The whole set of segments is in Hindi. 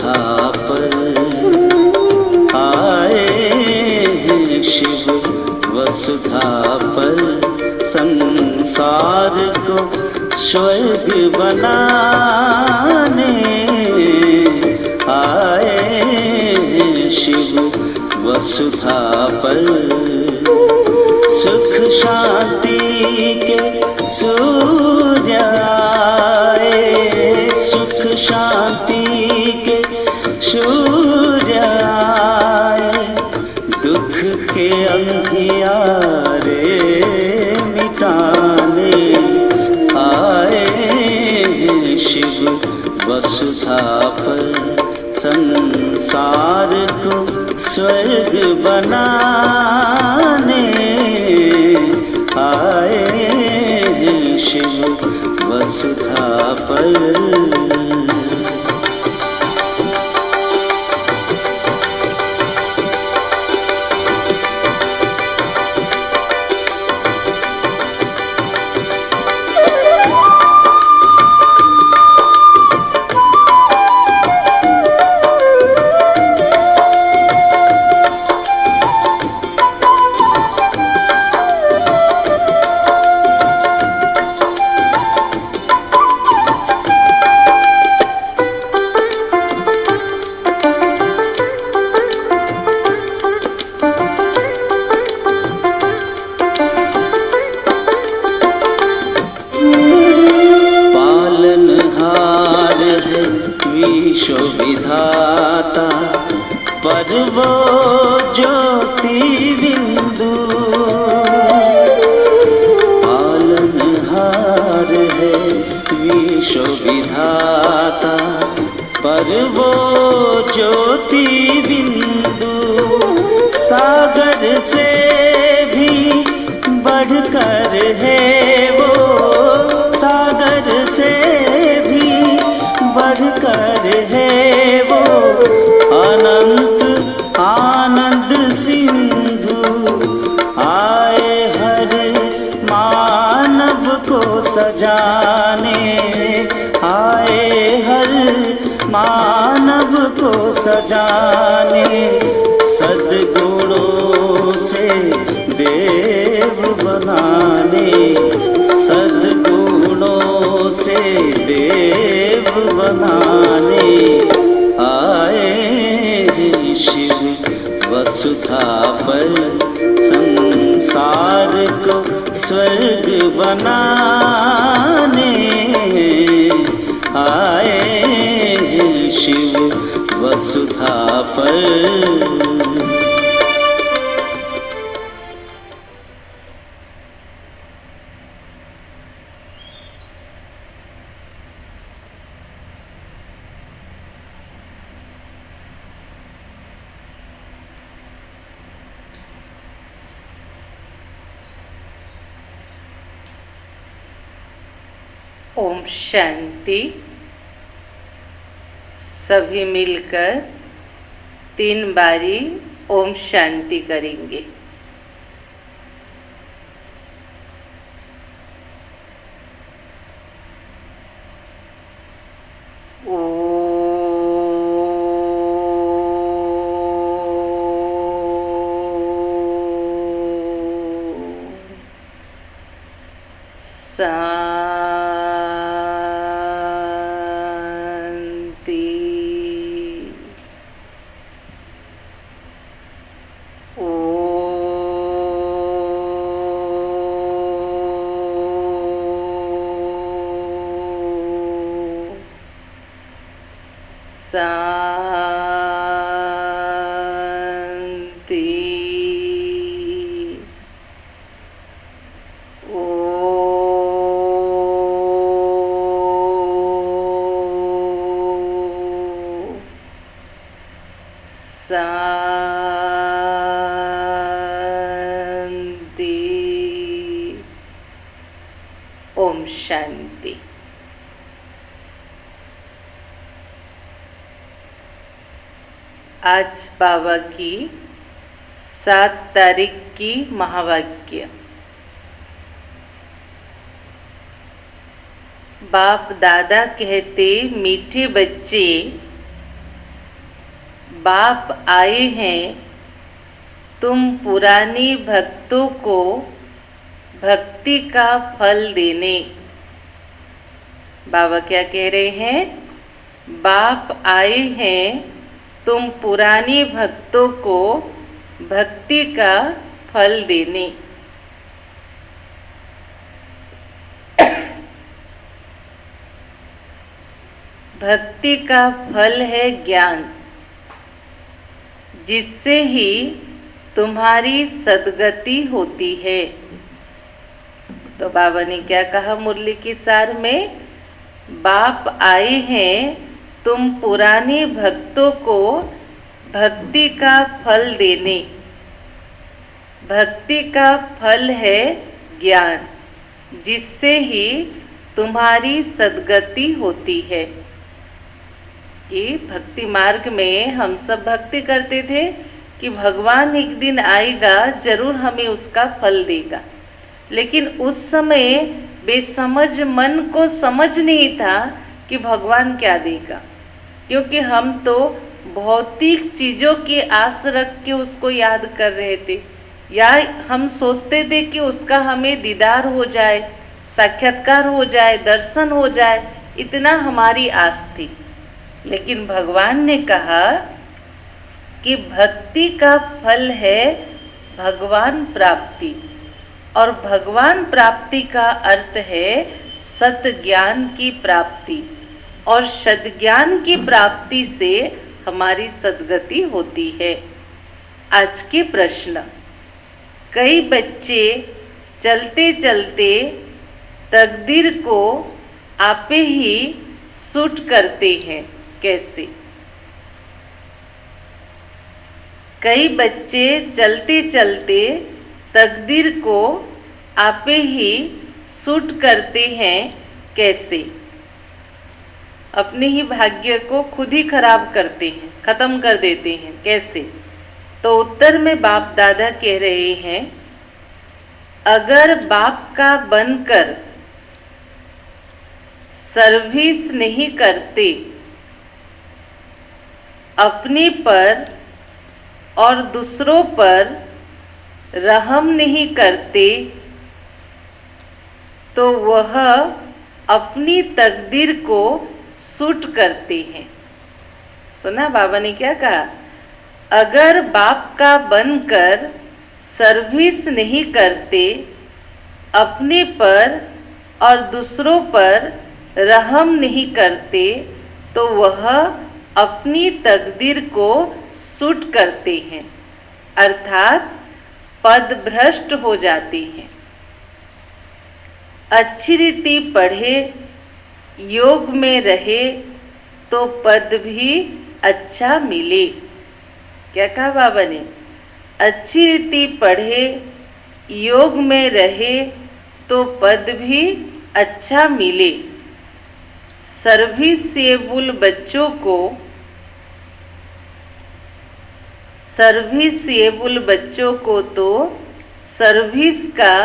वसुधा पर आए हैं शिव वसुधा पर, संसार को स्वर्ग बनाने आए हैं शिव वसुधा पर। सुख शांति के सूर्य आए, सुख शांति के सूर्य आए, दुख के अंधियारे मिटाने आए शिव वसुधा पर, संसार को स्वर्ग बनाने आए शिव वसुधा पर। विधाता पर वो ज्योति बिंदु, पालनहार है विश्व विधाता पर वो ज्योति बिंदु, सागर से भी बढ़कर है वो, सागर से भी बढ़कर है वो, अनंत आनंद सिंधु आए हर मानव को सजाने, आए हर मानव को सजाने, सद्गुणों से देव बनाने, सद्गुणों से देव बनाने आए शिव वसुधा पर, संसार को स्वर्ग बनाने आए शिव वसुधा पर। ओम शांति। सभी मिलकर 3 बारी ओम शांति करेंगे। ओम शांति। आज बाबा की 7 तारीख की महावाक्य। बाप दादा कहते मीठे बच्चे बाप आए हैं तुम पुरानी भक्तों को भक्ति का फल देने। बाबा क्या कह रहे हैं? बाप आए हैं तुम पुरानी भक्तों को भक्ति का फल देने। भक्ति का फल है ज्ञान, जिससे ही तुम्हारी सद्गति होती है। तो बाबा ने क्या कहा मुरली की सार में? बाप आए हैं तुम पुराने भक्तों को भक्ति का फल देने। भक्ति का फल है ज्ञान, जिससे ही तुम्हारी सद्गति होती है। कि भक्ति मार्ग में हम सब भक्ति करते थे कि भगवान एक दिन आएगा, जरूर हमें उसका फल देगा। लेकिन उस समय बेसमझ मन को समझ नहीं था कि भगवान क्या देगा, क्योंकि हम तो भौतिक चीज़ों की आस रख के उसको याद कर रहे थे, या हम सोचते थे कि उसका हमें दीदार हो जाए, साक्षात्कार हो जाए, दर्शन हो जाए, इतना हमारी आस थी। लेकिन भगवान ने कहा कि भक्ति का फल है भगवान प्राप्ति, और भगवान प्राप्ति का अर्थ है सत ज्ञान की प्राप्ति, और सद्ज्ञान की प्राप्ति से हमारी सद्गति होती है। आज के प्रश्न। कई बच्चे चलते चलते तकदीर को आपे ही सूट करते हैं, कैसे? कई बच्चे चलते चलते तकदीर को आपे ही सूट करते हैं, कैसे? अपने ही भाग्य को खुद ही खराब करते हैं, खत्म कर देते हैं, कैसे? तो उत्तर में बाप दादा कह रहे हैं, अगर बाप का बनकर सर्विस नहीं करते, अपने पर और दूसरों पर रहम नहीं करते, तो वह अपनी तकदीर को सूट करते हैं। सुना बाबा ने क्या कहा? अगर बाप का बनकर सर्विस नहीं करते, अपने पर और दूसरों पर रहम नहीं करते, तो वह अपनी तकदीर को सूट करते हैं, अर्थात पद भ्रष्ट हो जाते हैं। अच्छी रीति पढ़े, योग में रहे, तो पद भी अच्छा मिले। क्या कहा बाबा ने? अच्छी रीति पढ़े, योग में रहे, तो पद भी अच्छा मिले। सर्विसेबल बच्चों को तो सर्विस का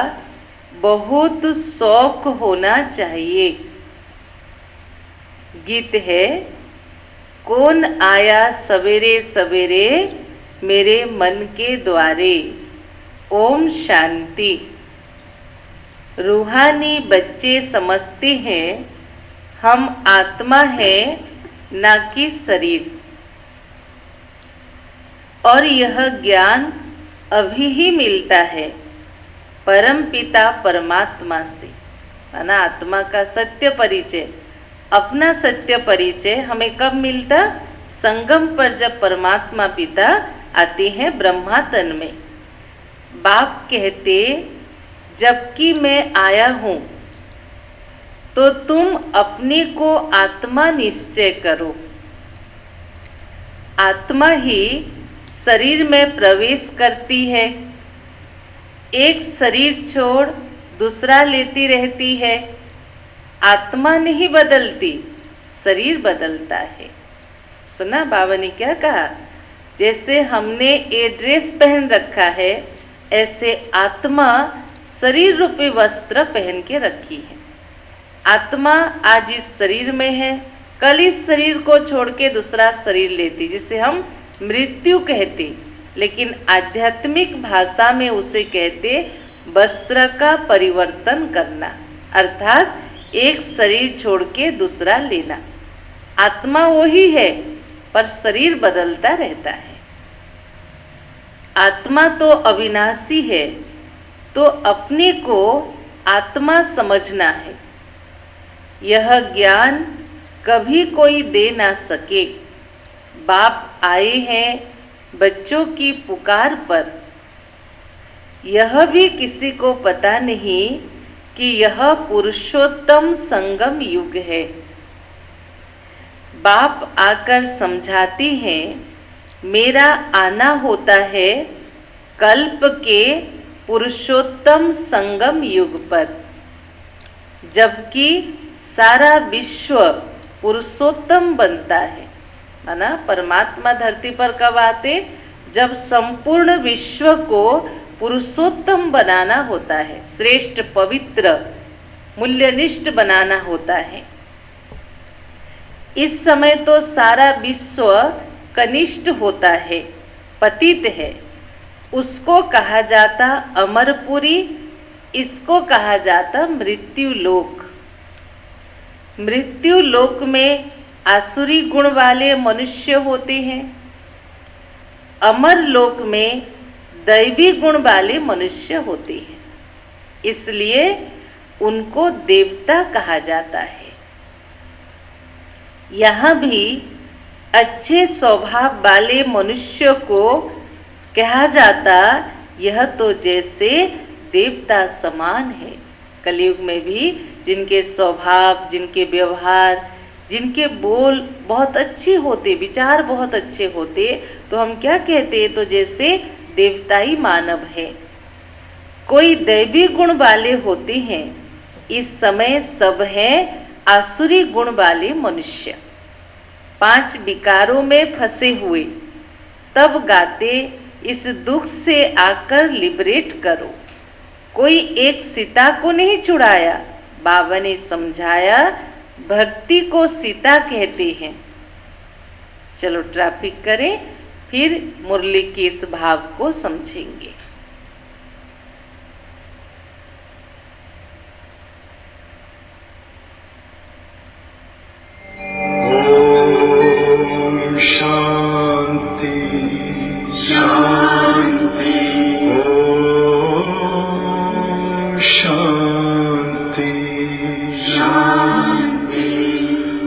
बहुत शौक होना चाहिए। गीत है, कौन आया सवेरे सवेरे मेरे मन के द्वारे। ओम शांति। रूहानी बच्चे समझते हैं हम आत्मा है, ना कि शरीर, और यह ज्ञान अभी ही मिलता है परम पिता परमात्मा से। माना आत्मा का सत्य परिचय, अपना सत्य परिचय हमें कब मिलता? संगम पर जब परमात्मा पिता आते हैं ब्रह्मा तन में। बाप कहते, जबकि मैं आया हूँ तो तुम अपने को आत्मा निश्चय करो। आत्मा ही शरीर में प्रवेश करती है, एक शरीर छोड़ दूसरा लेती रहती है। आत्मा नहीं बदलती, शरीर बदलता है। सुना बाबा ने क्या कहा? जैसे हमने ये ड्रेस पहन रखा है, ऐसे आत्मा शरीर रूपी वस्त्र पहन के रखी है। आत्मा आज इस शरीर में है, कल इस शरीर को छोड़ के दूसरा शरीर लेती, जिसे हम मृत्यु कहते, लेकिन आध्यात्मिक भाषा में उसे कहते वस्त्र का परिवर्तन करना, अर्थात एक शरीर छोड़ के दूसरा लेना। आत्मा वही है पर शरीर बदलता रहता है। आत्मा तो अविनाशी है, तो अपने को आत्मा समझना है। यह ज्ञान कभी कोई दे ना सके। बाप आए हैं बच्चों की पुकार पर। यह भी किसी को पता नहीं कि यह पुरुषोत्तम संगम युग है। बाप आकर समझाते हैं मेरा आना होता है कल्प के पुरुषोत्तम संगम युग पर, जबकि सारा विश्व पुरुषोत्तम बनता है। माना परमात्मा धरती पर कब आते? जब संपूर्ण विश्व को पुरुषोत्तम बनाना होता है, श्रेष्ठ, पवित्र, मूल्यनिष्ठ बनाना होता है। इस समय तो सारा विश्व कनिष्ठ होता है, पतित है। उसको कहा जाता अमरपुरी, इसको कहा जाता मृत्यु लोक। मृत्यु लोक में आसुरी गुण वाले मनुष्य होते हैं, अमर लोक में दैवी गुण वाले मनुष्य होते हैं, इसलिए उनको देवता कहा जाता है। यहाँ भी अच्छे स्वभाव वाले मनुष्य को कहा जाता यह तो जैसे देवता समान है। कलयुग में भी जिनके स्वभाव, जिनके व्यवहार, जिनके बोल बहुत अच्छे होते, विचार बहुत अच्छे होते, तो हम क्या कहते? तो जैसे देवताई मानव है। कोई दैवी गुण वाले होते हैं, इस समय सब हैं आसुरी गुण वाले मनुष्य। 5 विकारों में फंसे हुए, तब गाते इस दुख से आकर लिबरेट करो। कोई एक सीता को नहीं छुड़ाया, बाबा ने समझाया भक्ति को सीता कहते हैं। चलो ट्रैफिक करें, फिर मुरली के इस भाव को समझेंगे।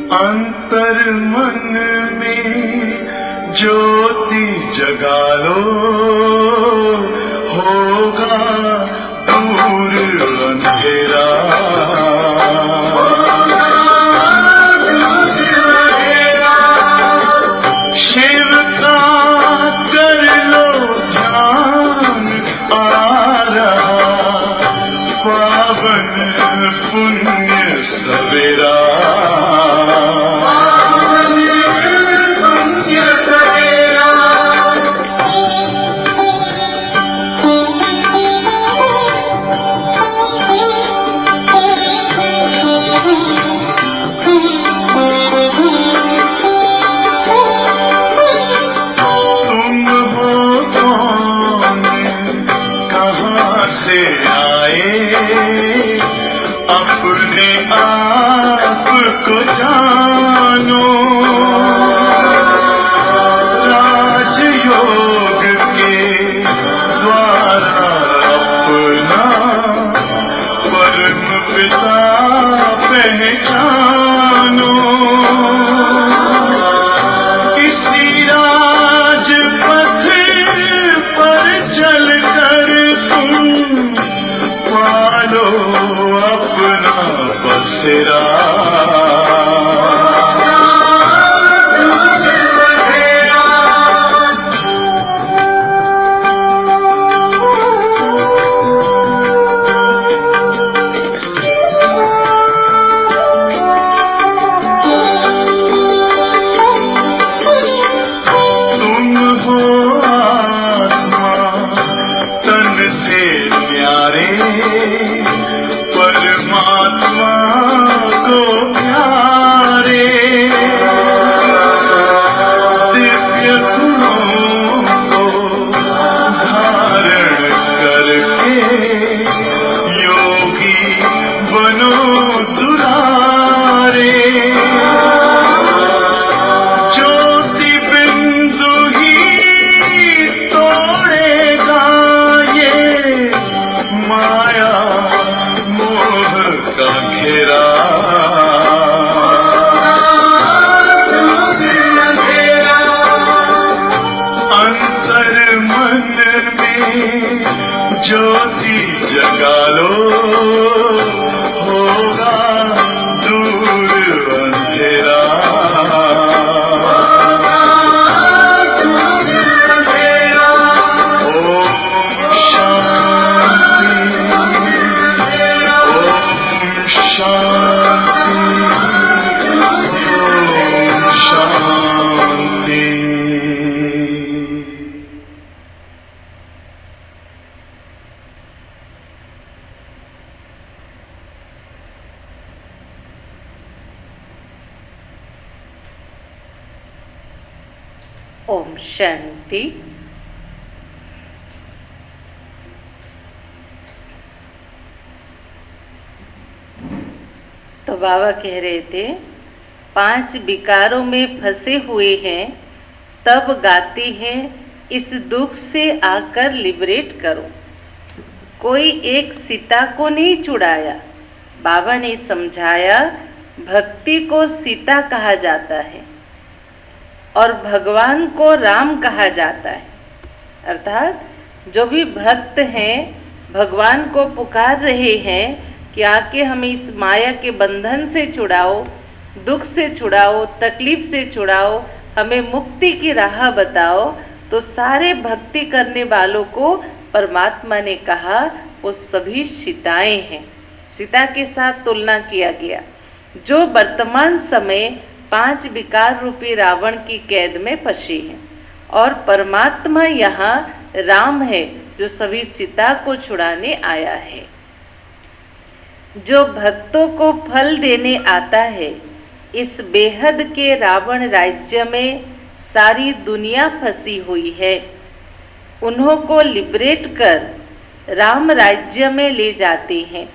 अंतर मन में ज्योति जगा लो, होगा दूर अंधेरा। शिव का कर लो ध्यान, आ रहा पावन पुण्य सवेरा। अपने आप दिव्य गुणों को धारण करके योगी बनो दुलारे। ज्योति बिंदु ही तोड़ेगा ये माया मोह का घेरा। अंतर मन में ज्योति जगा लो, होगा दूर अंधेरा। ओम शांति, ओम शांति, ओम शांति। ओम शांति। तो बाबा कह रहे थे 5 विकारों में फंसे हुए हैं, तब गाते हैं इस दुख से आकर लिबरेट करो। कोई एक सीता को नहीं छुड़ाया। बाबा ने समझाया भक्ति को सीता कहा जाता है और भगवान को राम कहा जाता है। अर्थात जो भी भक्त हैं भगवान को पुकार रहे हैं कि आके हमें इस माया के बंधन से छुड़ाओ, दुख से छुड़ाओ, तकलीफ से छुड़ाओ, हमें मुक्ति की राह बताओ। तो सारे भक्ति करने वालों को परमात्मा ने कहा वो सभी सीताएं हैं। सीता के साथ तुलना किया गया जो वर्तमान समय 5 विकार रूपी रावण की कैद में फंसी है, और परमात्मा यहाँ राम है जो सभी सीता को छुड़ाने आया है। जो भक्तों को फल देने आता है, इस बेहद के रावण राज्य में सारी दुनिया फंसी हुई है। उन्हों को लिबरेट कर राम राज्य में ले जाते हैं।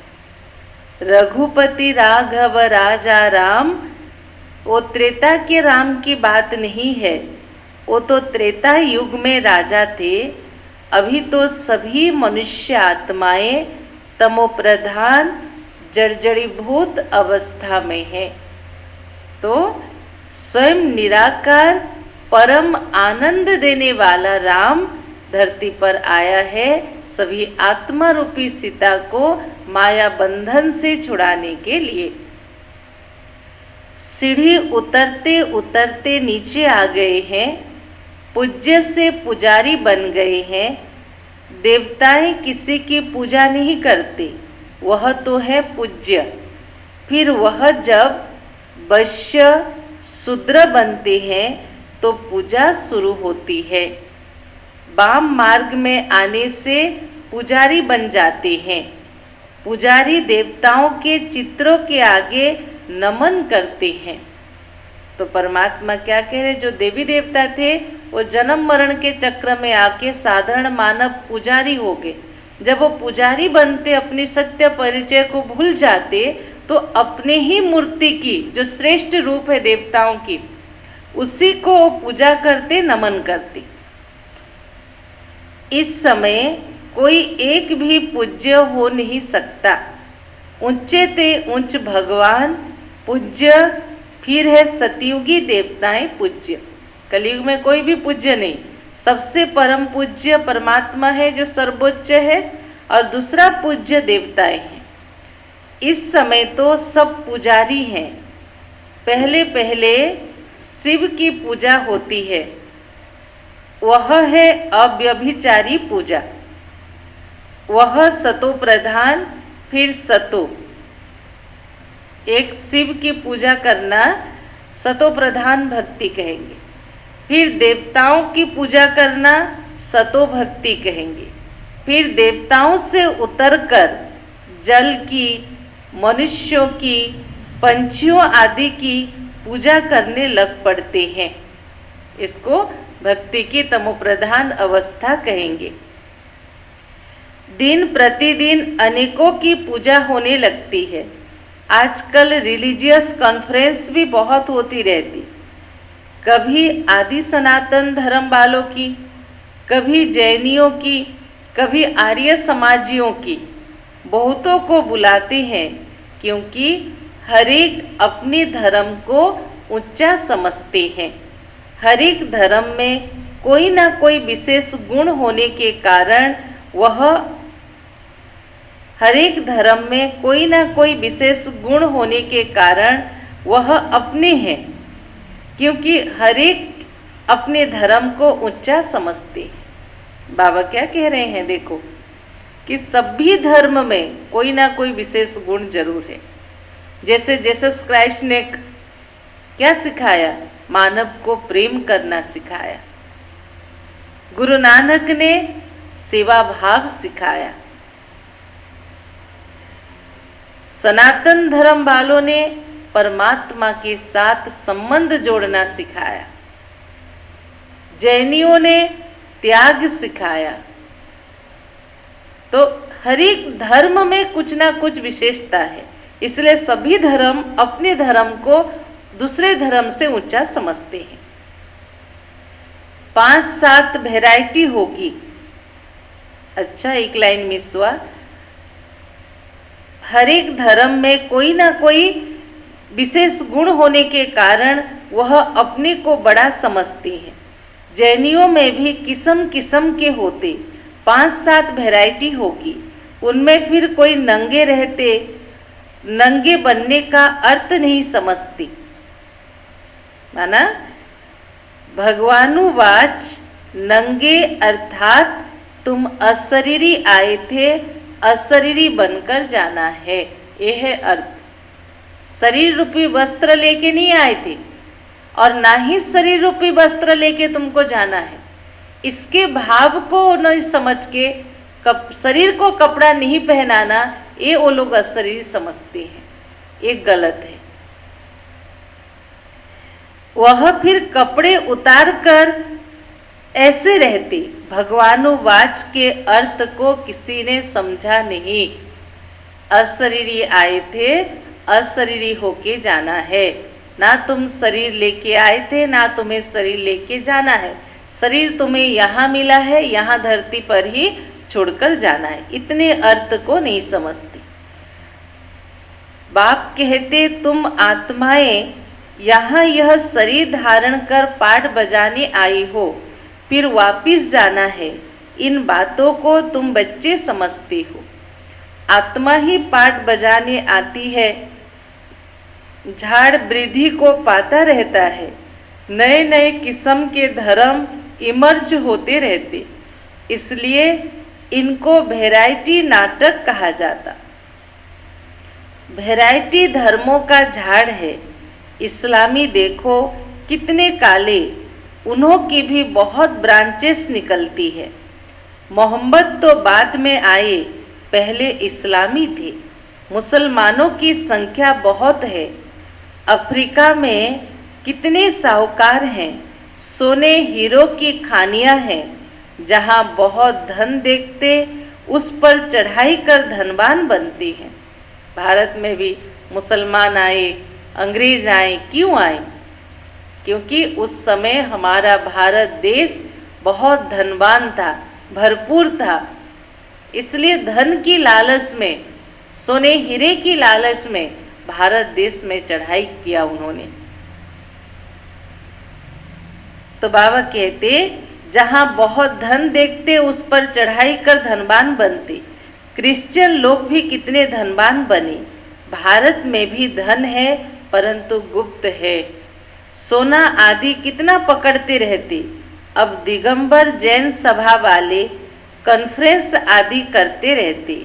रघुपति राघव राजा राम, वो त्रेता के राम की बात नहीं है, वो तो त्रेता युग में राजा थे। अभी तो सभी मनुष्य आत्माएं तमोप्रधान जर्जरीभूत अवस्था में है। तो स्वयं निराकार परम आनंद देने वाला राम धरती पर आया है सभी आत्मा रूपी सीता को माया बंधन से छुड़ाने के लिए। सीढ़ी उतरते उतरते नीचे आ गए हैं, पूज्य से पुजारी बन गए हैं। देवताएं किसी की पूजा नहीं करते, वह तो है पूज्य। फिर वह जब वैश्य शूद्र बनते हैं तो पूजा शुरू होती है। वाम मार्ग में आने से पुजारी बन जाते हैं। पुजारी देवताओं के चित्रों के आगे नमन करते हैं। तो परमात्मा क्या कह रहे, जो देवी देवता थे वो जन्म मरण के चक्र में आके साधारण मानव पुजारी हो गए। जब वो पुजारी बनते, अपनी सत्य परिचय को भूल जाते, तो अपने ही मूर्ति की जो श्रेष्ठ रूप है देवताओं की, उसी को पूजा करते, नमन करते। इस समय कोई एक भी पूज्य हो नहीं सकता। ऊंचे ते ऊंच भगवान पूज्य, फिर है सतयुगी देवताएं पूज्य। कलयुग में कोई भी पूज्य नहीं, सबसे परम पूज्य परमात्मा है जो सर्वोच्च है, और दूसरा पूज्य देवताएं हैं। इस समय तो सब पुजारी हैं। पहले पहले शिव की पूजा होती है, वह है अव्यभिचारी पूजा। वह सतो प्रधान, फिर सतो। एक शिव की पूजा करना सतो प्रधान भक्ति कहेंगे। फिर देवताओं की पूजा करना सतो भक्ति कहेंगे। फिर देवताओं से उतरकर जल की, मनुष्यों की, पंछियों आदि की पूजा करने लग पड़ते हैं। इसको भक्ति की तमोप्रधान अवस्था कहेंगे। दिन प्रतिदिन अनेकों की पूजा होने लगती है। आजकल रिलीजियस कॉन्फ्रेंस भी बहुत होती रहती, कभी आदि सनातन धर्म वालों की, कभी जैनियों की, कभी आर्य समाजियों की। बहुतों को बुलाते हैं क्योंकि हर एक अपने धर्म को ऊंचा समझते हैं। हर एक धर्म में कोई ना कोई विशेष गुण होने के कारण वह हर एक धर्म में कोई ना कोई विशेष गुण होने के कारण वह अपने हैं, क्योंकि हर एक अपने धर्म को ऊंचा समझते हैं। बाबा क्या कह रहे हैं, देखो कि सभी धर्म में कोई ना कोई विशेष गुण जरूर है। जैसे जीसस क्राइस्ट ने क्या सिखाया, मानव को प्रेम करना सिखाया। गुरु नानक ने सेवा भाव सिखाया। सनातन धर्म वालों ने परमात्मा के साथ संबंध जोड़ना सिखाया। जैनियों ने त्याग सिखाया। तो हर एक धर्म में कुछ ना कुछ विशेषता है, इसलिए सभी धर्म अपने धर्म को दूसरे धर्म से ऊंचा समझते हैं। 5-7 वैरायटी होगी। अच्छा, एक लाइन मिस हुआ। हर एक धर्म में कोई ना कोई विशेष गुण होने के कारण वह अपने को बड़ा समझते हैं। जैनियों में भी किस्म किस्म के होते, 5-7 वैरायटी होगी। उनमें फिर कोई नंगे रहते, नंगे बनने का अर्थ नहीं समझती। माना भगवानुवाच नंगे अर्थात तुम अशरीरी आए थे, अशरीरी बनकर जाना है। यह है अर्थ। शरीर रूपी वस्त्र लेके नहीं आए थे और ना ही शरीर रूपी वस्त्र लेके तुमको जाना है। इसके भाव को नहीं समझ के शरीर को कपड़ा नहीं पहनाना, ये वो लोग अशरीरी समझते हैं। ये गलत है। वह फिर कपड़े उतार कर ऐसे रहते। भगवानुवाच के अर्थ को किसी ने समझा नहीं। अशरीरी आए थे, अशरीरी होके जाना है। ना तुम शरीर लेके आए थे, ना तुम्हें शरीर लेके जाना है। शरीर तुम्हें यहाँ मिला है, यहाँ धरती पर ही छोड़कर जाना है। इतने अर्थ को नहीं समझते। बाप कहते तुम आत्माएं यहाँ यह शरीर धारण कर पाठ बजाने आई हो, फिर वापिस जाना है। इन बातों को तुम बच्चे समझते हो। आत्मा ही पाठ बजाने आती है। झाड़ वृद्धि को पाता रहता है। नए नए किस्म के धर्म इमर्ज होते रहते, इसलिए इनको वैरायटी नाटक कहा जाता। वैरायटी धर्मों का झाड़ है। इस्लामी देखो कितने काले, उन्हों की भी बहुत ब्रांचेस निकलती है। मोहम्मद तो बाद में आए, पहले इस्लामी थे। मुसलमानों की संख्या बहुत है। अफ्रीका में कितने साहूकार हैं। सोने हीरो की खानियां हैं। जहां बहुत धन देखते उस पर चढ़ाई कर धनवान बनते हैं। भारत में भी मुसलमान आए, अंग्रेज आए। क्यों आए? क्योंकि उस समय हमारा भारत देश बहुत धनवान था, भरपूर था। इसलिए धन की लालच में, सोने हीरे की लालच में भारत देश में चढ़ाई किया उन्होंने। तो बाबा कहते जहां बहुत धन देखते उस पर चढ़ाई कर धनवान बनते। क्रिश्चियन लोग भी कितने धनवान बने। भारत में भी धन है, परंतु गुप्त है। सोना आदि कितना पकड़ते रहते। अब दिगंबर जैन सभा वाले कॉन्फ्रेंस आदि करते रहते,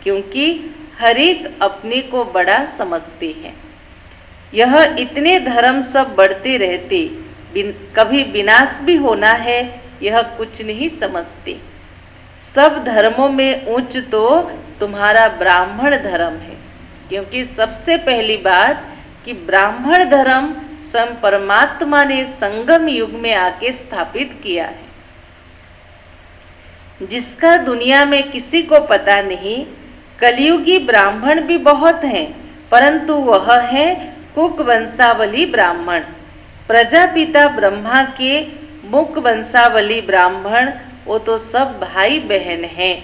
क्योंकि हर एक अपने को बड़ा समझते हैं। यह इतने धर्म सब बढ़ते रहते, कभी विनाश भी होना है, यह कुछ नहीं समझते। सब धर्मों में उच्च तो तुम्हारा ब्राह्मण धर्म है, क्योंकि सबसे पहली बात कि ब्राह्मण धर्म स्वयं परमात्मा ने संगम युग में आके स्थापित किया है, जिसका दुनिया में किसी को पता नहीं। कलयुगी ब्राह्मण भी बहुत हैं, परंतु वह है कुक वंशावली ब्राह्मण। प्रजापिता ब्रह्मा के मुक वंशावली ब्राह्मण, वो तो सब भाई बहन हैं।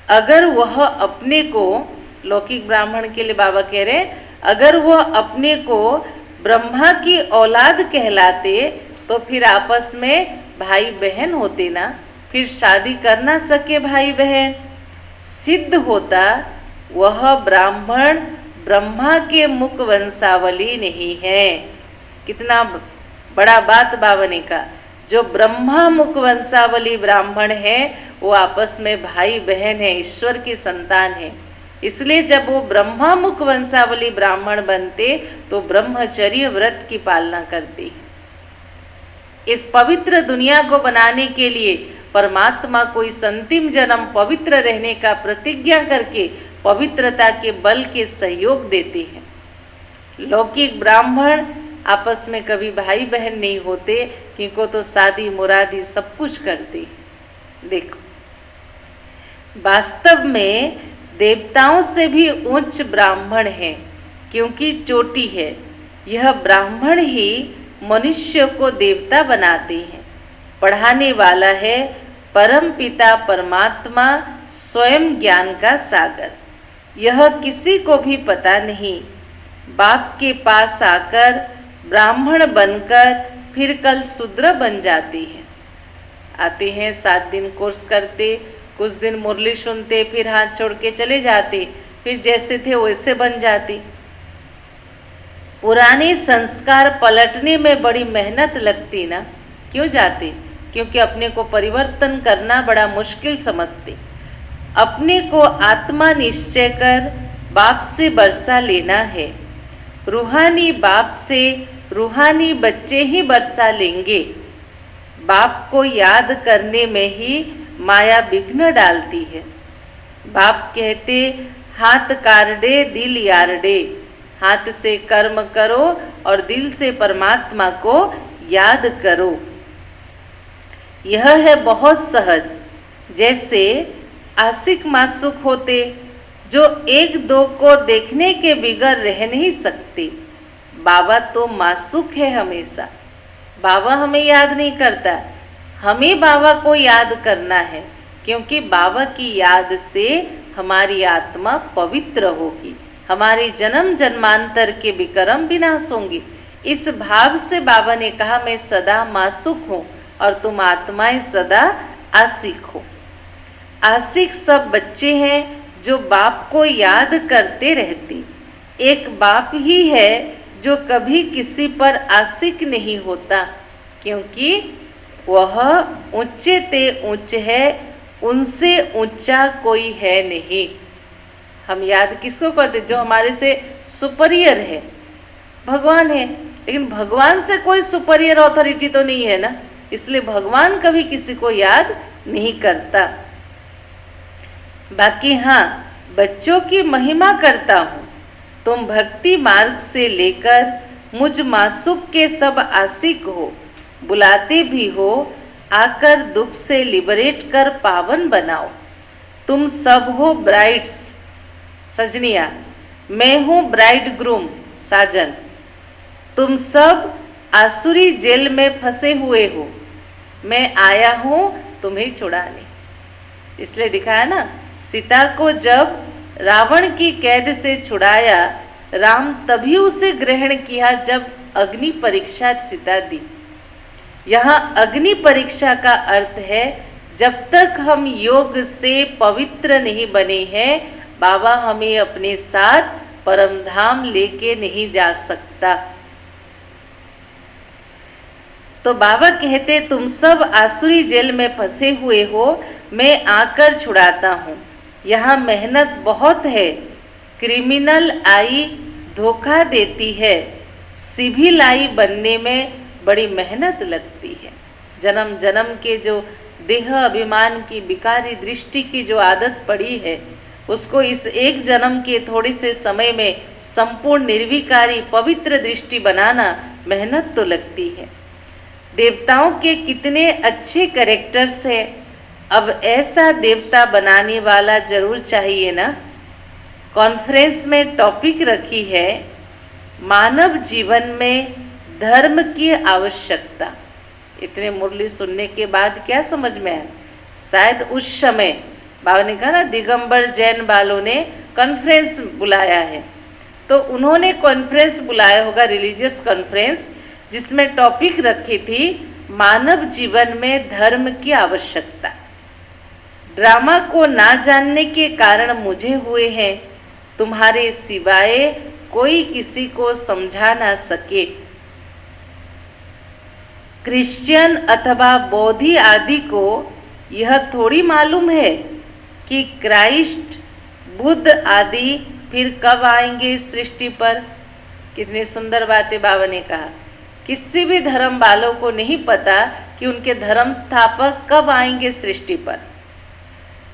अगर वह अपने को, लौकिक ब्राह्मण के लिए बाबा कह रहे हैं, अगर वह अपने को ब्रह्मा की औलाद कहलाते तो फिर आपस में भाई बहन होते ना, फिर शादी कर ना सके भाई बहन। सिद्ध होता वह ब्राह्मण ब्रह्मा के मुक वंशावली नहीं है। कितना बड़ा बात बाबा ने कहा, जो ब्रह्मा मुख वंशावली ब्राह्मण है वो आपस में भाई बहन है, ईश्वर की संतान है। इसलिए जब वो ब्रह्मा मुख वंशावली ब्राह्मण बनते तो ब्रह्मचर्य व्रत की पालना करते। इस पवित्र दुनिया को बनाने के लिए परमात्मा को इस अंतिम जन्म पवित्र रहने का प्रतिज्ञा करके पवित्रता के बल के सहयोग देते हैं। लौकिक ब्राह्मण आपस में कभी भाई बहन नहीं होते, क्योंकि तो शादी मुरादी सब कुछ करते। देखो, वास्तव में देवताओं से भी उच्च ब्राह्मण है, क्योंकि चोटी है। यह ब्राह्मण ही मनुष्य को देवता बनाते हैं। पढ़ाने वाला है परम पिता परमात्मा, स्वयं ज्ञान का सागर। यह किसी को भी पता नहीं। बाप के पास आकर ब्राह्मण बनकर फिर कल शूद्र बन जाते हैं। आते हैं 7 दिन कोर्स करते, कुछ दिन मुरली सुनते, फिर हाथ छोड़ के चले जाते, फिर जैसे थे वैसे बन जाते। पुराने संस्कार पलटने में बड़ी मेहनत लगती ना, क्यों जाते? क्योंकि अपने को परिवर्तन करना बड़ा मुश्किल समझते। अपने को आत्मा निश्चय कर बाप से बरसा लेना है। रूहानी बाप से रूहानी बच्चे ही बरसा लेंगे। बाप को याद करने में ही माया विघ्न डालती है। बाप कहते हाथ कारडे दिल यारडे, हाथ से कर्म करो और दिल से परमात्मा को याद करो। यह है बहुत सहज। जैसे आशिक मासूक होते जो एक दो को देखने के बिगर रह नहीं सकते। बाबा तो मासूक है हमेशा। बाबा हमें याद नहीं करता, हमें बाबा को याद करना है, क्योंकि बाबा की याद से हमारी आत्मा पवित्र होगी, हमारी जन्म जन्मांतर के विक्रम विनाश होंगे। इस भाव से बाबा ने कहा मैं सदा मासूक हूँ और तुम आत्माएं सदा आशिक हो। आशिक सब बच्चे हैं जो बाप को याद करते रहते। एक बाप ही है जो कभी किसी पर आशिक नहीं होता, क्योंकि वह ऊंचे ते ऊंच है, उनसे ऊंचा कोई है नहीं। हम याद किसको करते? जो हमारे से सुपरियर है, भगवान है। लेकिन भगवान से कोई सुपरियर अथॉरिटी तो नहीं है ना, इसलिए भगवान कभी किसी को याद नहीं करता। बाकी हाँ, बच्चों की महिमा करता हूँ। तुम भक्ति मार्ग से लेकर मुझ मासूक के सब आशिक हो, बुलाते भी हो, आकर दुख से लिबरेट कर पावन बनाओ। तुम सब हो ब्राइड्स, सजनिया, मैं हूँ ब्राइड ग्रूम, साजन। तुम सब आसुरी जेल में फंसे हुए हो, मैं आया हूँ तुम्हें छुड़ाने। इसलिए दिखाया ना, सीता को जब रावण की कैद से छुड़ाया, राम तभी उसे ग्रहण किया जब अग्नि परीक्षा सीता दी। यहाँ अग्नि परीक्षा का अर्थ है जब तक हम योग से पवित्र नहीं बने हैं, बाबा हमें अपने साथ परम धाम लेके नहीं जा सकता। तो बाबा कहते तुम सब आसुरी जेल में फंसे हुए हो, मैं आकर छुड़ाता हूँ। यहाँ मेहनत बहुत है। क्रिमिनल आई धोखा देती है, सिविल आई बनने में बड़ी मेहनत लगती है। जन्म जन्म के जो देह अभिमान की विकारी दृष्टि की जो आदत पड़ी है, उसको इस एक जन्म के थोड़े से समय में संपूर्ण निर्विकारी पवित्र दृष्टि बनाना मेहनत तो लगती है। देवताओं के कितने अच्छे कैरेक्टर्स हैं, अब ऐसा देवता बनाने वाला जरूर चाहिए ना। कॉन्फ्रेंस में टॉपिक रखी है मानव जीवन में धर्म की आवश्यकता। इतने मुरली सुनने के बाद क्या समझ में आया? शायद उस समय बाबा ने कहा ना दिगंबर जैन वालों ने कॉन्फ्रेंस बुलाया है, तो उन्होंने कॉन्फ्रेंस बुलाया होगा, रिलीजियस कॉन्फ्रेंस, जिसमें टॉपिक रखी थी मानव जीवन में धर्म की आवश्यकता। ड्रामा को ना जानने के कारण मुझे हुए हैं, तुम्हारे सिवाय कोई किसी को समझा ना सके। क्रिश्चियन अथवा बौद्धि आदि को यह थोड़ी मालूम है कि क्राइस्ट, बुद्ध आदि फिर कब आएंगे सृष्टि पर। कितनी सुंदर बातें बाबा ने कहा। किसी भी धर्म वालों को नहीं पता कि उनके धर्म स्थापक कब आएंगे सृष्टि पर।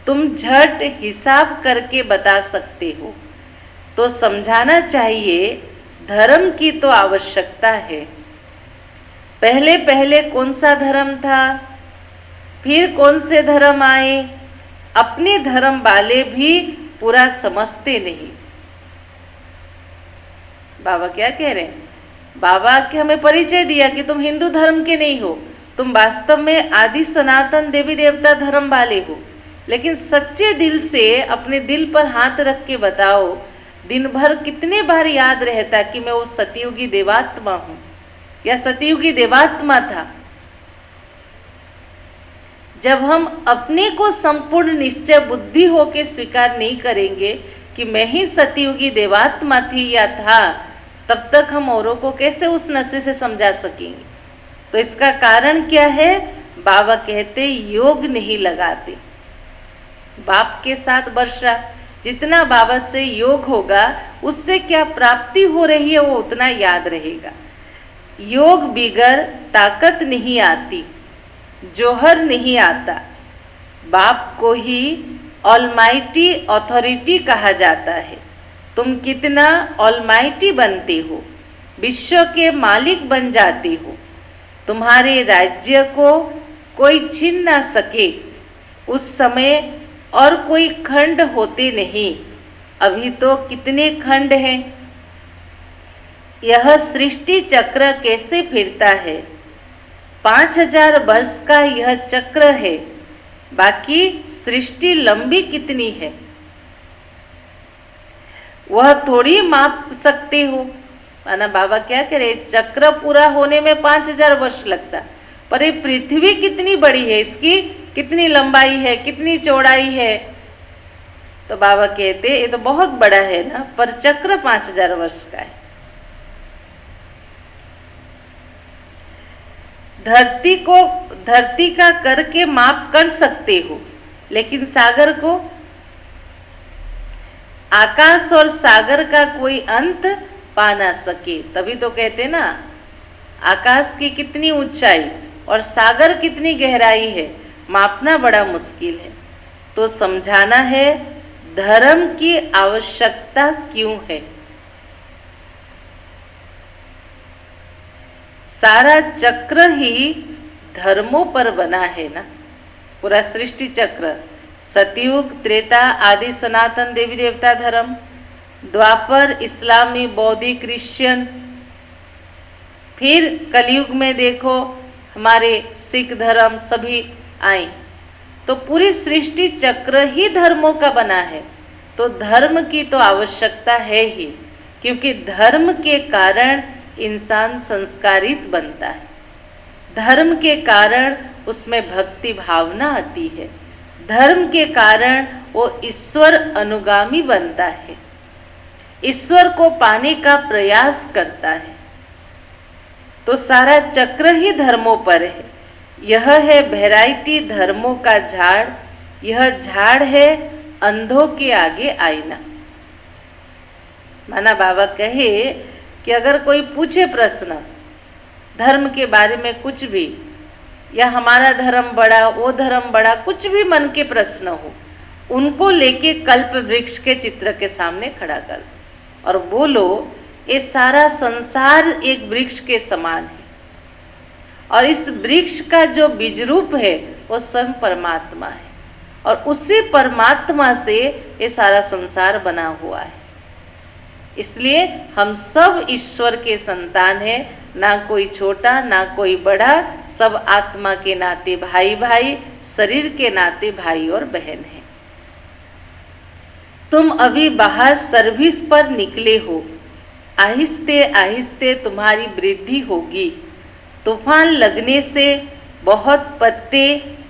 तुम झट हिसाब करके बता सकते हो, तो समझाना चाहिए धर्म की तो आवश्यकता है। पहले पहले कौन सा धर्म था, फिर कौन से धर्म आए, अपने धर्म वाले भी पूरा समझते नहीं। बाबा क्या कह रहे हैं? बाबा के हमें परिचय दिया कि तुम हिंदू धर्म के नहीं हो, तुम वास्तव में आदि सनातन देवी देवता धर्म वाले हो। लेकिन सच्चे दिल से अपने दिल पर हाथ रख के बताओ, दिन भर कितने बार याद रहता कि मैं वो सतयुगी देवात्मा हूँ या सतयुगी देवात्मा था। जब हम अपने को संपूर्ण निश्चय बुद्धि होके स्वीकार नहीं करेंगे कि मैं ही सतयुगी देवात्मा थी या था, तब तक हम औरों को कैसे उस नशे से समझा सकेंगे। तो इसका कारण क्या है? बाबा कहते योग नहीं लगाते। बाप के साथ वर्षा, जितना बाबा से योग होगा उससे क्या प्राप्ति हो रही है वो उतना याद रहेगा। योग बिगर ताकत नहीं आती, जोहर नहीं आता। बाप को ही ऑलमाइटी अथॉरिटी कहा जाता है। तुम कितना ऑलमाइटी बनते हो, विश्व के मालिक बन जाते हो। तुम्हारे राज्य को कोई छीन ना सके। उस समय और कोई खंड होते नहीं, अभी तो कितने खंड हैं। यह सृष्टि चक्र कैसे फिरता है? 5000 वर्ष का यह चक्र है, बाकी सृष्टि लंबी कितनी है वह थोड़ी माप सकते हो। माना बाबा क्या करे, चक्र पूरा होने में 5000 वर्ष लगता, पर ये पृथ्वी कितनी बड़ी है, इसकी कितनी लंबाई है, कितनी चौड़ाई है। तो बाबा कहते ये तो बहुत बड़ा है ना, पर चक्र 5000 वर्ष का है। धरती का करके माप कर सकते हो, लेकिन सागर को, आकाश और सागर का कोई अंत पा ना सके। तभी तो कहते ना आकाश की कितनी ऊंचाई और सागर कितनी गहराई है, मापना बड़ा मुश्किल है। तो समझाना है धर्म की आवश्यकता क्यों है। सारा चक्र ही धर्मों पर बना है ना, पूरा सृष्टि चक्र। सतयुग, त्रेता, आदि सनातन देवी देवता धर्म, द्वापर इस्लामी, बौद्धी, क्रिश्चियन, फिर कलयुग में देखो हमारे सिख धर्म सभी आए। तो पूरी सृष्टि चक्र ही धर्मों का बना है। तो धर्म की तो आवश्यकता है ही, क्योंकि धर्म के कारण इंसान संस्कारित बनता है। धर्म के कारण उसमें भक्ति भावना आती है। धर्म के कारण वो ईश्वर अनुगामी बनता है, ईश्वर को पाने का प्रयास करता है। तो सारा चक्र ही धर्मों पर है। यह है वैरायटी धर्मों का झाड़। यह झाड़ है अंधों के आगे आईना। माना बाबा कहे कि अगर कोई पूछे प्रश्न धर्म के बारे में कुछ भी, या हमारा धर्म बड़ा, वो धर्म बड़ा, कुछ भी मन के प्रश्न हो, उनको लेके कल्प वृक्ष के चित्र के सामने खड़ा कर दो और बोलो ये सारा संसार एक वृक्ष के समान है और इस वृक्ष का जो बीज रूप है वो स्वयं परमात्मा है और उसी परमात्मा से ये सारा संसार बना हुआ है। इसलिए हम सब ईश्वर के संतान हैं, ना कोई छोटा ना कोई बड़ा, सब आत्मा के नाते भाई भाई, शरीर के नाते भाई और बहन हैं। तुम अभी बाहर सर्विस पर निकले हो, आहिस्ते आहिस्ते तुम्हारी वृद्धि होगी। तूफान लगने से बहुत पत्ते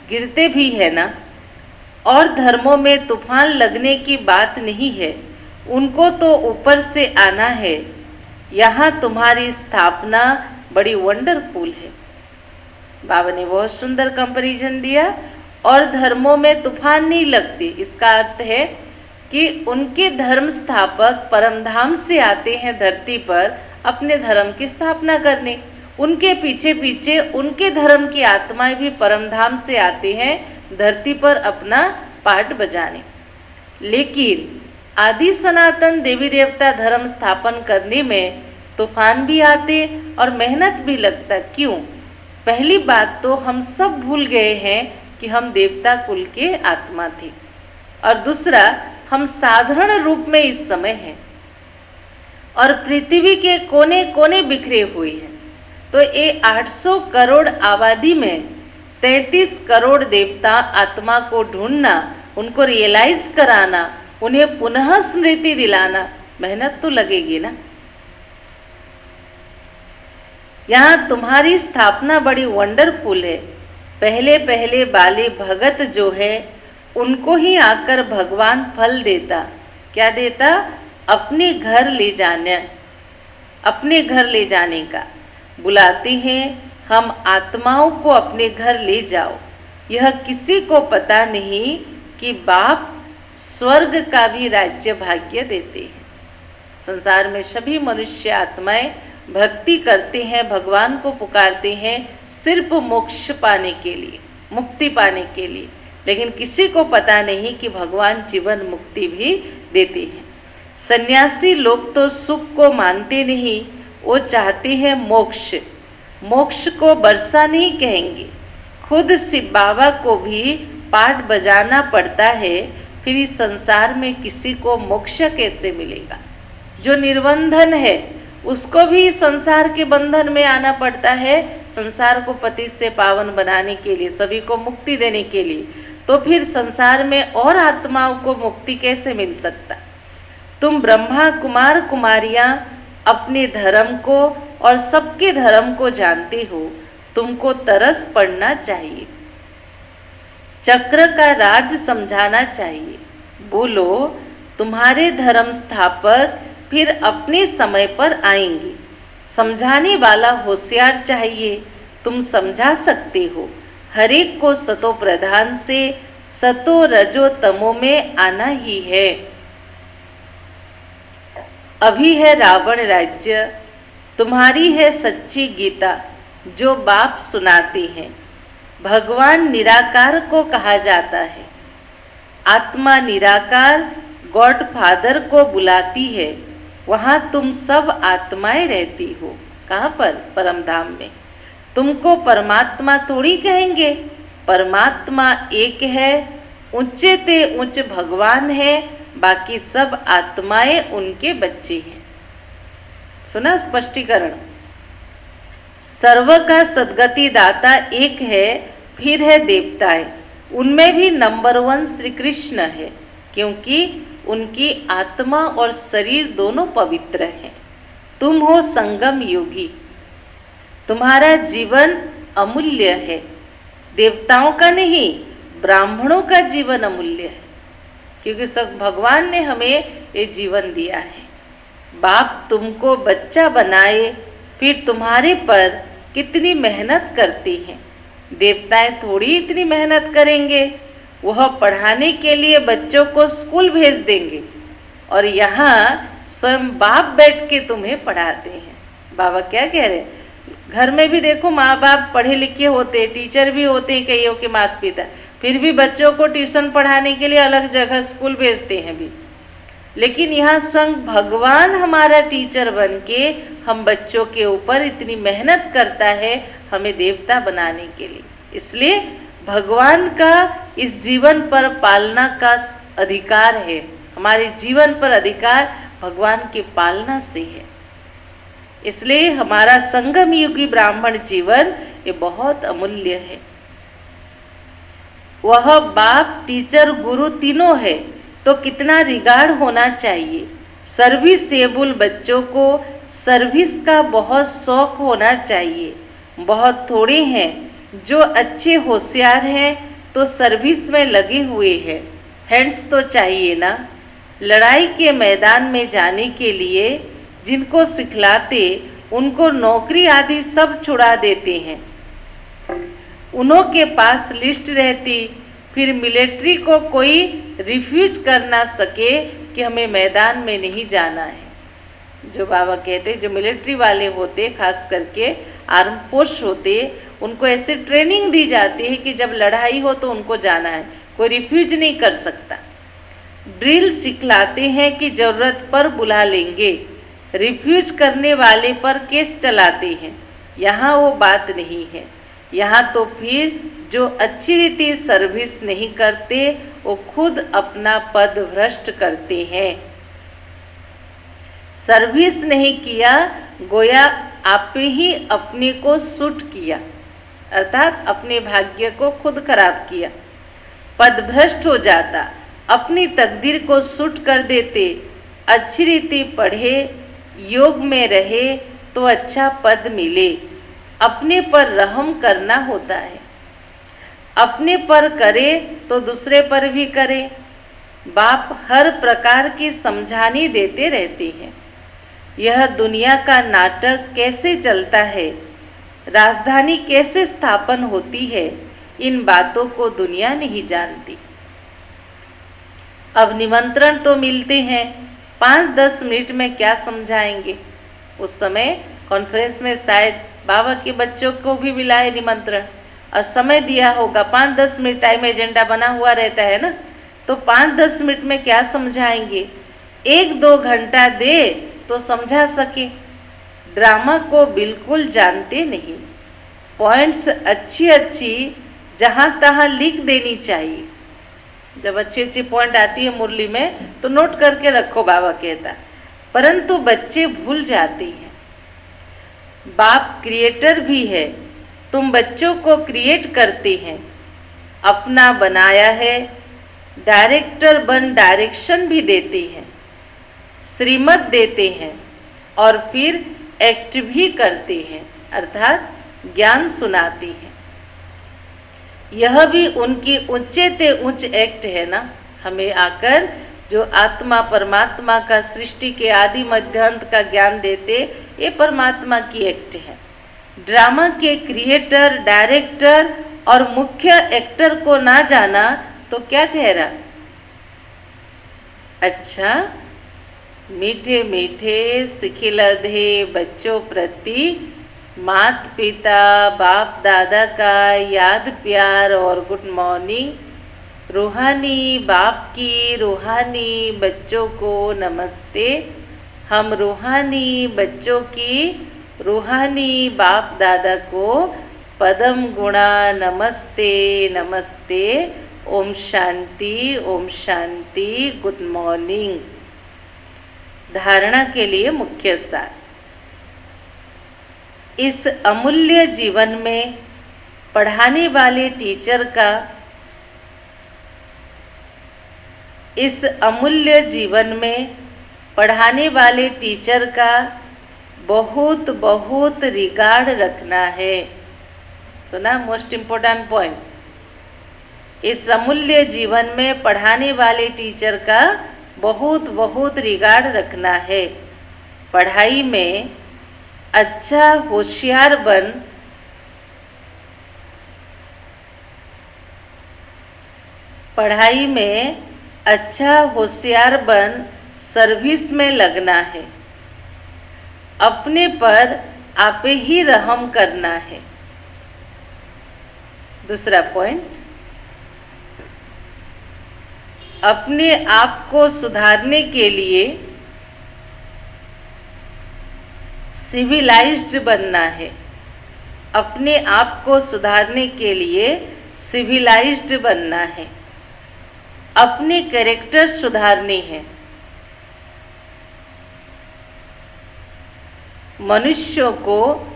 गिरते भी है ना, और धर्मों में तूफान लगने की बात नहीं है, उनको तो ऊपर से आना है। यहाँ तुम्हारी स्थापना बड़ी वंडरफुल है। बाबा ने बहुत सुंदर कंपैरिजन दिया। और धर्मों में तूफान नहीं लगते, इसका अर्थ है कि उनके धर्म स्थापक परमधाम से आते हैं धरती पर अपने धर्म की स्थापना करने। उनके पीछे पीछे उनके धर्म की आत्माएं भी परमधाम से आते हैं धरती पर अपना पाठ बजाने। लेकिन आदि सनातन देवी देवता धर्म स्थापन करने में तूफान भी आते और मेहनत भी लगता। क्यों? पहली बात तो हम सब भूल गए हैं कि हम देवता कुल के आत्मा थे, और दूसरा हम साधारण रूप में इस समय हैं और पृथ्वी के कोने कोने बिखरे हुए हैं। तो ये 800 करोड़ आबादी में 33 करोड़ देवता आत्मा को ढूंढना, उनको रियलाइज कराना, उन्हें पुनः स्मृति दिलाना, मेहनत तो लगेगी ना। यहाँ तुम्हारी स्थापना बड़ी वंडरफुल है। पहले पहले बाले भगत जो है उनको ही आकर भगवान फल देता। क्या देता? अपने घर ले जाने, अपने घर ले जाने का बुलाते हैं। हम आत्माओं को अपने घर ले जाओ। यह किसी को पता नहीं कि बाप स्वर्ग का भी राज्य भाग्य देते हैं। संसार में सभी मनुष्य आत्माएं भक्ति करते हैं, भगवान को पुकारते हैं सिर्फ मोक्ष पाने के लिए, मुक्ति पाने के लिए, लेकिन किसी को पता नहीं कि भगवान जीवन मुक्ति भी देते हैं। सन्यासी लोग तो सुख को मानते नहीं, वो चाहते हैं मोक्ष। मोक्ष को बरसा नहीं कहेंगे। खुद शिव बाबा को भी पाठ बजाना पड़ता है, फिर इस संसार में किसी को मोक्ष कैसे मिलेगा? जो निर्बंधन है उसको भी संसार के बंधन में आना पड़ता है, संसार को पति से पावन बनाने के लिए, सभी को मुक्ति देने के लिए। तो फिर संसार में और आत्माओं को मुक्ति कैसे मिल सकता? तुम ब्रह्मा कुमार कुमारियाँ अपने धर्म को और सबके धर्म को जानते हो, तुमको तरस पड़ना चाहिए, चक्र का राज समझाना चाहिए। बोलो, तुम्हारे धर्म स्थापक फिर अपने समय पर आएंगे। समझाने वाला होशियार चाहिए, तुम समझा सकते हो। हर एक को सतो प्रधान से सतो रजो तमो में आना ही है। अभी है रावण राज्य, तुम्हारी है सच्ची गीता जो बाप सुनाते हैं। भगवान निराकार को कहा जाता है। आत्मा निराकार गॉड फादर को बुलाती है। वहाँ तुम सब आत्माएं रहती हो। कहाँ पर? परमधाम में। तुमको परमात्मा थोड़ी कहेंगे, परमात्मा एक है, ऊंचे ते ऊंच भगवान है, बाकी सब आत्माएं उनके बच्चे हैं। सुना स्पष्टीकरण? सर्व का सद्गति दाता एक है, फिर है देवताएं, उनमें भी नंबर 1 श्री कृष्ण है, क्योंकि उनकी आत्मा और शरीर दोनों पवित्र हैं। तुम हो संगम योगी, तुम्हारा जीवन अमूल्य है। देवताओं का नहीं, ब्राह्मणों का जीवन अमूल्य है, क्योंकि सब भगवान ने हमें ये जीवन दिया है। बाप तुमको बच्चा बनाए, फिर तुम्हारे पर कितनी मेहनत करते हैं। देवताएं थोड़ी इतनी मेहनत करेंगे, वह पढ़ाने के लिए बच्चों को स्कूल भेज देंगे और यहाँ स्वयं बाप बैठ के तुम्हें पढ़ाते हैं। बाबा क्या कह रहे हैं? घर में भी देखो, माँ बाप पढ़े लिखे होते, टीचर भी होते हैं कईयों के माता पिता, फिर भी बच्चों को ट्यूशन पढ़ाने के लिए अलग जगह स्कूल भेजते हैं भी। लेकिन यहाँ स्वयं भगवान हमारा टीचर बन के हम बच्चों के ऊपर इतनी मेहनत करता है हमें देवता बनाने के लिए। इसलिए भगवान का इस जीवन पर पालना का अधिकार है, हमारे जीवन पर अधिकार भगवान की पालना से है। इसलिए हमारा संगम युगी ब्राह्मण जीवन ये बहुत अमूल्य है। वह बाप, टीचर, गुरु तीनों है तो कितना रिगार्ड होना चाहिए। सर्विसेबल बच्चों को सर्विस का बहुत शौक होना चाहिए। बहुत थोड़े हैं जो अच्छे होशियार हैं तो सर्विस में लगे हुए हैं। हैंड्स तो चाहिए ना। लड़ाई के मैदान में जाने के लिए जिनको सिखलाते उनको नौकरी आदि सब छुड़ा देते हैं। उन्हों के पास लिस्ट रहती, फिर मिलिट्री को कोई रिफ्यूज कर ना सके कि हमें मैदान में नहीं जाना है। जो बाबा कहते, जो मिलिट्री वाले होते, खास करके आर्म फोर्स होते, उनको ऐसे ट्रेनिंग दी जाती है कि जब लड़ाई हो तो उनको जाना है, कोई रिफ्यूज नहीं कर सकता। ड्रिल सिखलाते हैं कि ज़रूरत पर बुला लेंगे, रिफ्यूज करने वाले पर केस चलाते हैं। यहाँ वो बात नहीं है। यहाँ तो फिर जो अच्छी रीति सर्विस नहीं करते वो खुद अपना पद भ्रष्ट करते हैं। सर्विस नहीं किया गोया आप ही अपने को सूट किया, अर्थात अपने भाग्य को खुद खराब किया। पद भ्रष्ट हो जाता, अपनी तकदीर को सूट कर देते। अच्छी रीति पढ़े, योग में रहे तो अच्छा पद मिले। अपने पर रहम करना होता है। अपने पर करे तो दूसरे पर भी करे। बाप हर प्रकार की समझानी देते रहते हैं। यह दुनिया का नाटक कैसे चलता है, राजधानी कैसे स्थापन होती है, इन बातों को दुनिया नहीं जानती। अब निमंत्रण तो मिलते हैं, 5-10 मिनट में क्या समझाएंगे। उस समय कॉन्फ्रेंस में शायद बाबा के बच्चों को भी मिलाए निमंत्रण और समय दिया होगा। 5-10 मिनट टाइम एजेंडा बना हुआ रहता है ना, तो 5-10 मिनट में क्या समझाएंगे। 1-2 घंटा दे तो समझा सके। ड्रामा को बिल्कुल जानते नहीं। पॉइंट्स अच्छी जहाँ तहाँ लिख देनी चाहिए। जब अच्छी पॉइंट आती है मुरली में तो नोट करके रखो, बाबा कहता, परंतु बच्चे भूल जाते हैं। बाप क्रिएटर भी है, तुम बच्चों को क्रिएट करते हैं, अपना बनाया है। डायरेक्टर बन डायरेक्शन भी देते हैं, श्रीमत देते हैं और फिर एक्ट भी करते हैं, अर्थात ज्ञान सुनाते हैं। यह भी उनकी ऊंचे ते उच्च एक्ट है ना। हमें आकर जो आत्मा परमात्मा का, सृष्टि के आदि मध्य अंत का ज्ञान देते, ये परमात्मा की एक्ट है। ड्रामा के क्रिएटर, डायरेक्टर और मुख्य एक्टर को ना जाना तो क्या ठहरा। अच्छा, मीठे मीठे सिखिलधे बच्चों प्रति माता पिता बाप दादा का याद प्यार और गुड मॉर्निंग। रूहानी बाप की रूहानी बच्चों को नमस्ते। हम रूहानी बच्चों की रूहानी बाप दादा को पदम गुणा नमस्ते नमस्ते। Om Shanti, Om Shanti, good morning. धारणा के लिए मुख्य सार। इस अमूल्य जीवन में पढ़ाने वाले टीचर का, इस अमूल्य जीवन में पढ़ाने वाले टीचर का बहुत बहुत रिगार्ड रखना है। सुना, मोस्ट इम्पोर्टेंट पॉइंट। इस अमूल्य जीवन में पढ़ाने वाले टीचर का बहुत बहुत रिगार्ड रखना है। पढ़ाई में अच्छा होशियार बन, पढ़ाई में अच्छा होशियार बन सर्विस में लगना है। अपने पर आप ही रहम करना है। दूसरा पॉइंट, अपने आप को सुधारने के लिए सिविलाइज्ड बनना है। अपने आप को सुधारने के लिए सिविलाइज्ड बनना है। अपने कैरेक्टर सुधारने हैं। मनुष्यों को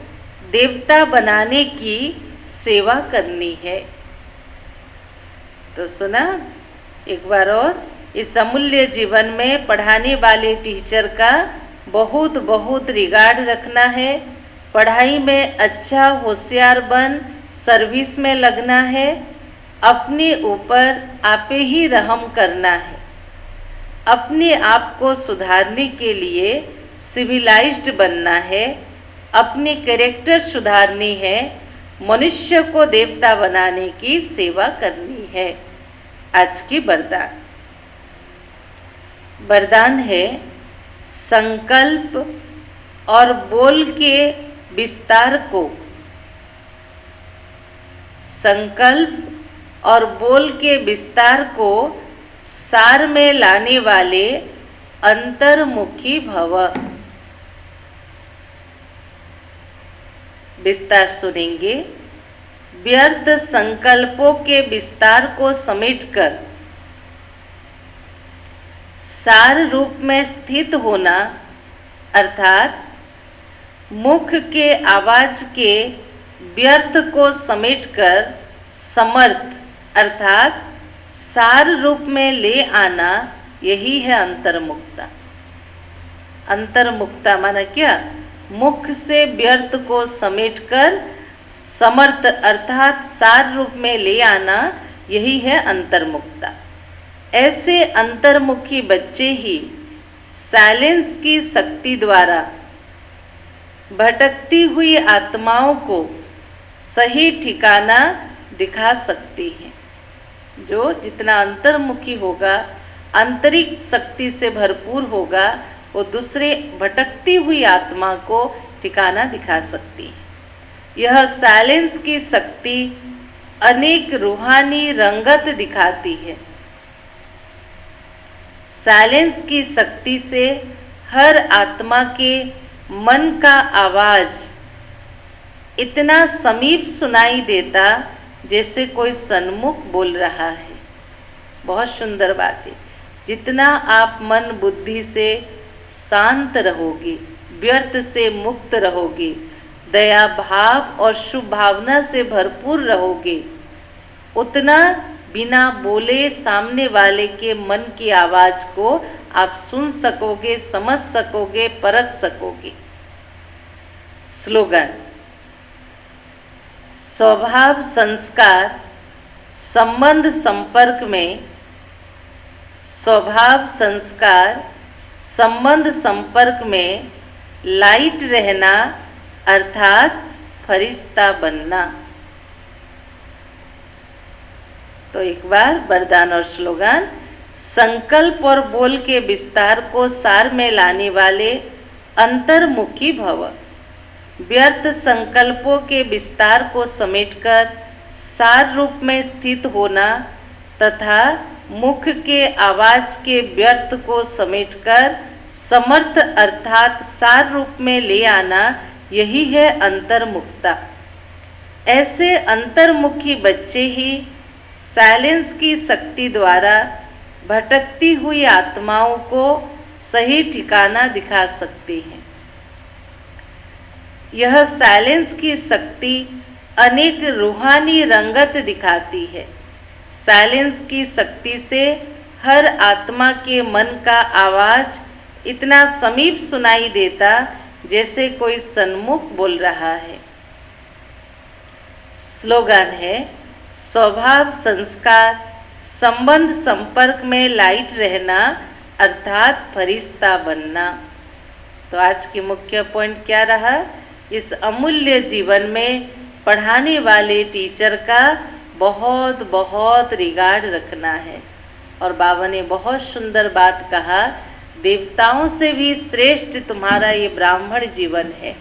देवता बनाने की सेवा करनी है। तो सुना एक बार और, इस अमूल्य जीवन में पढ़ाने वाले टीचर का बहुत बहुत रिगार्ड रखना है। पढ़ाई में अच्छा होशियार बन सर्विस में लगना है। अपने ऊपर आपे ही रहम करना है। अपने आप को सुधारने के लिए सिविलाइज्ड बनना है। अपने कैरेक्टर सुधारनी है। मनुष्य को देवता बनाने की सेवा करनी है। आज की वरदान, वरदान है संकल्प और बोल के विस्तार को, संकल्प और बोल के विस्तार को सार में लाने वाले अंतर्मुखी भव। विस्तार सुनेंगे। व्यर्थ संकल्पों के विस्तार को समेटकर सार रूप में स्थित होना, अर्थात मुख के आवाज के व्यर्थ को समेटकर समर्थ अर्थात सार रूप में ले आना, यही है अंतर्मुक्ता। अंतर्मुक्ता माना क्या? मुख से व्यर्थ को समेटकर समर्थ अर्थात सार रूप में ले आना, यही है अंतर्मुक्ता। ऐसे अंतर्मुखी बच्चे ही साइलेंस की शक्ति द्वारा भटकती हुई आत्माओं को सही ठिकाना दिखा सकती हैं। जो जितना अंतर्मुखी होगा, आंतरिक शक्ति से भरपूर होगा, वो दूसरे भटकती हुई आत्मा को ठिकाना दिखा सकती है। यह साइलेंस की शक्ति अनेक रूहानी रंगत दिखाती है। साइलेंस की शक्ति से हर आत्मा के मन का आवाज इतना समीप सुनाई देता जैसे कोई सन्मुख बोल रहा है। बहुत सुंदर बात है। जितना आप मन बुद्धि से शांत रहोगे, व्यर्थ से मुक्त रहोगे, दया भाव और शुभ भावना से भरपूर रहोगे, उतना बिना बोले सामने वाले के मन की आवाज को आप सुन सकोगे, समझ सकोगे, परख सकोगे। स्लोगन: स्वभाव संस्कार संबंध संपर्क में, स्वभाव संस्कार संबंध संपर्क में लाइट रहना अर्थात फरिश्ता बनना। तो एक बार वरदान और स्लोगन: संकल्प और बोल के विस्तार को सार में लाने वाले अंतर्मुखी भव। व्यर्थ संकल्पों के विस्तार को समेटकर सार रूप में स्थित होना तथा मुख के आवाज के व्यर्थ को समेटकर समर्थ अर्थात सार रूप में ले आना, यही है अंतर्मुक्ता। ऐसे अंतर्मुखी बच्चे ही साइलेंस की शक्ति द्वारा भटकती हुई आत्माओं को सही ठिकाना दिखा सकते हैं। यह साइलेंस की शक्ति अनेक रूहानी रंगत दिखाती है। साइलेंस की शक्ति से हर आत्मा के मन का आवाज इतना समीप सुनाई देता जैसे कोई सन्मुख बोल रहा है। स्लोगन है: स्वभाव संस्कार संबंध संपर्क में लाइट रहना अर्थात फरिश्ता बनना। तो आज की मुख्य पॉइंट क्या रहा? इस अमूल्य जीवन में पढ़ाने वाले टीचर का बहुत बहुत रिगार्ड रखना है। और बाबा ने बहुत सुंदर बात कहा, देवताओं से भी श्रेष्ठ तुम्हारा ये ब्राह्मण जीवन है।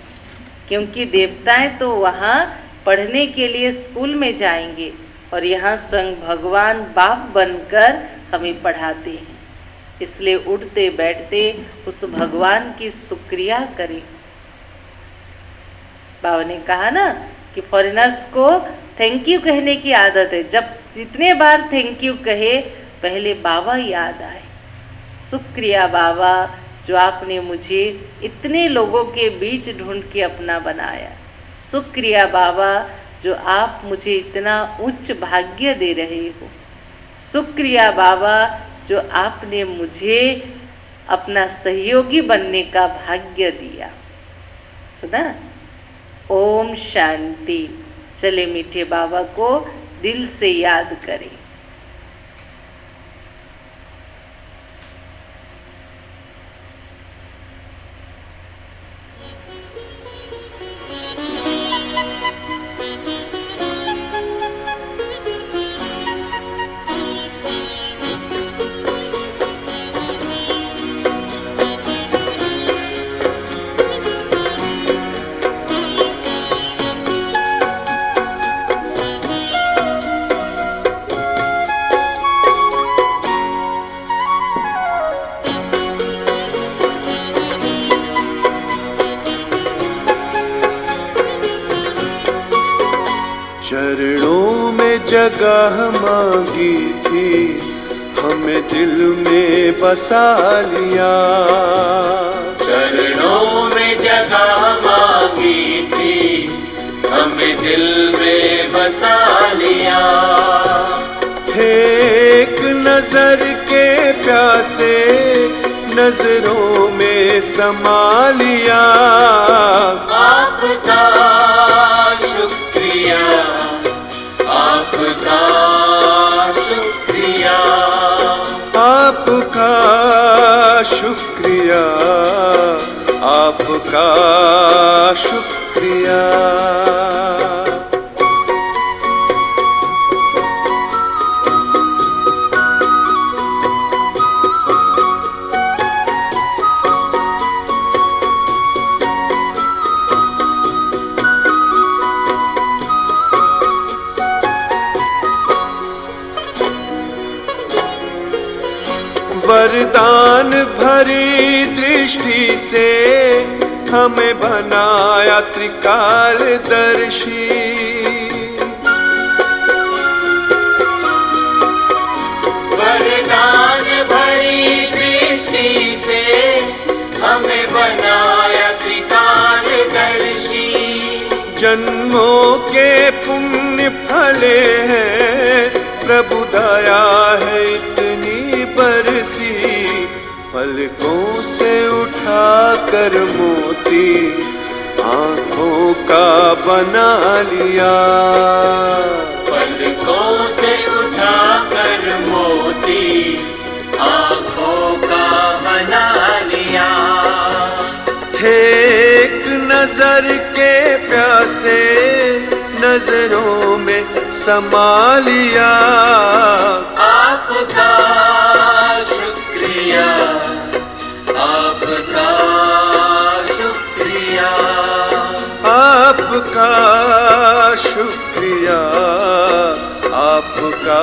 क्योंकि देवताएं तो वहाँ पढ़ने के लिए स्कूल में जाएंगे और यहाँ स्वयं भगवान बाप बनकर हमें पढ़ाते हैं। इसलिए उठते बैठते उस भगवान की शुक्रिया करें। बाबा ने कहा ना कि फॉरेनर्स को थैंक यू कहने की आदत है। जब जितने बार थैंक यू कहे पहले बाबा याद आए। शुक्रिया बाबा जो आपने मुझे इतने लोगों के बीच ढूंढ के अपना बनाया। शुक्रिया बाबा जो आप मुझे इतना उच्च भाग्य दे रहे हो। शुक्रिया बाबा जो आपने मुझे अपना सहयोगी बनने का भाग्य दिया। सुना? ओम शांति। चले मीठे बाबा को दिल से याद करें। चरणों में जगह मांगी थी, हमें दिल में बसा लिया। चरणों में जगह मांगी थी, हमें दिल में बसा लिया। थे एक नजर के प्यासे, नजरों में समा लिया। आपका शुक्रिया, आपका शुक्रिया, आपका शुक्रिया, आपका शुक्रिया। वरदान भरी दृष्टि से हमें बनाया त्रिकालदर्शी। वरदान भरी दृष्टि से हमें बनाया त्रिकालदर्शी। जन्मों के पुण्य फले हैं, प्रभु दया है इतनी बरसी। पलकों से उठा कर मोती आंखों का बना लिया। पलकों से उठा कर मोती आंखों का बना लिया। थे एक नजर के प्यासे, नजरों में समा लिया। आपका शुक्रिया, आपका शुक्रिया, आपका शुक्रिया, आपका